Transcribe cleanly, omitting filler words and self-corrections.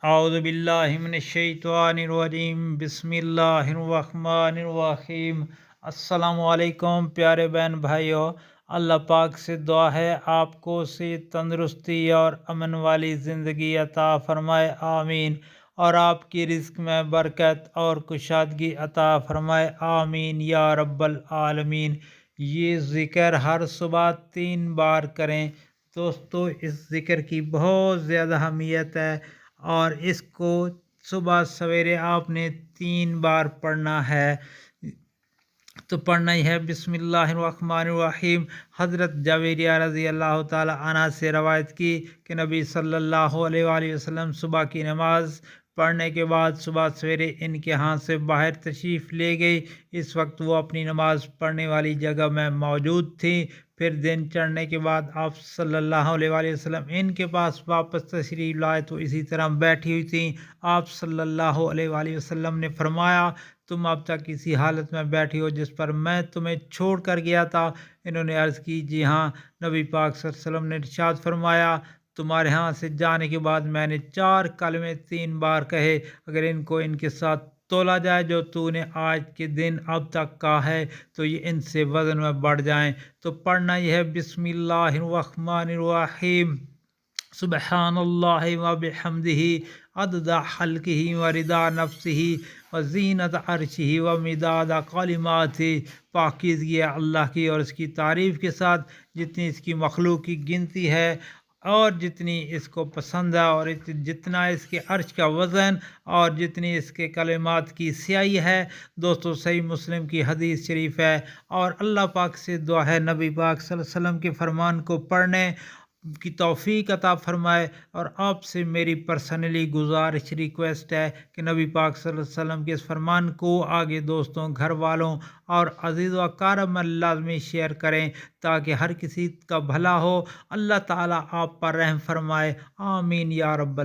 اعوذ باللہ من الشیطان الرجیم، بسم اللہ الرحمن الرحیم۔ السلام علیکم پیارے بہن بھائیو، اللہ پاک سے دعا ہے آپ کو صحت، تندرستی اور امن والی زندگی عطا فرمائے، آمین۔ اور آپ کی رزق میں برکت اور کشادگی عطا فرمائے، آمین یا رب العالمین۔ یہ ذکر ہر صبح 3 بار کریں دوستو، اس ذکر کی بہت زیادہ اہمیت ہے اور اس کو صبح سویرے آپ نے 3 بار پڑھنا ہے۔ تو پڑھنا ہی ہے بسم اللہ الرحمن الرحیم۔ حضرت جویریہ رضی اللہ تعالی عنہ سے روایت کی کہ نبی صلی اللہ علیہ وآلہ وسلم صبح کی نماز پڑھنے کے بعد صبح سویرے ان کے ہاں سے باہر تشریف لے گئی۔ اس وقت وہ اپنی نماز پڑھنے والی جگہ میں موجود تھیں۔ پھر دن چڑھنے کے بعد آپ صلی اللہ علیہ وآلہ وسلم ان کے پاس واپس تشریف لائے تو اسی طرح بیٹھی ہوئی تھیں۔ آپ صلی اللہ علیہ وآلہ وسلم نے فرمایا، تم اب تک اسی حالت میں بیٹھی ہو جس پر میں تمہیں چھوڑ کر گیا تھا؟ انہوں نے عرض کی، جی ہاں۔ نبی پاک صلی اللہ علیہ وسلم نے ارشاد فرمایا، تمہارے ہاں سے جانے کے بعد میں نے 4 کلمے 3 بار کہے، اگر ان کو ان کے ساتھ تولا جائے جو تو نے آج کے دن اب تک کہا ہے تو یہ ان سے وزن میں بڑھ جائیں۔ تو پڑھنا یہ ہے بسم اللہ الرحمن الرحیم۔ سبحان اللہ و بحمدہ عدد خلقہ و رضا نفسہ و زینت عرشہ و مداد کلماتہ۔ پاکیزگی ہے اللہ کی اور اس کی تعریف کے ساتھ جتنی اس کی مخلوق کی گنتی ہے اور جتنی اس کو پسند ہے، اور جتنا اس کے عرش کا وزن اور جتنی اس کے کلمات کی سیاہی ہے۔ دوستو صحیح مسلم کی حدیث شریف ہے، اور اللہ پاک سے دعا ہے نبی پاک صلی اللہ علیہ وسلم کے فرمان کو پڑھنے کی توفیق عطا فرمائے۔ اور آپ سے میری پرسنلی گزارش ریکویسٹ ہے کہ نبی پاک صلی اللہ علیہ وسلم کے اس فرمان کو آگے دوستوں، گھر والوں اور عزیز و اقارب میں لازمی شیئر کریں تاکہ ہر کسی کا بھلا ہو۔ اللہ تعالیٰ آپ پر رحم فرمائے، آمین یا رب العالمین۔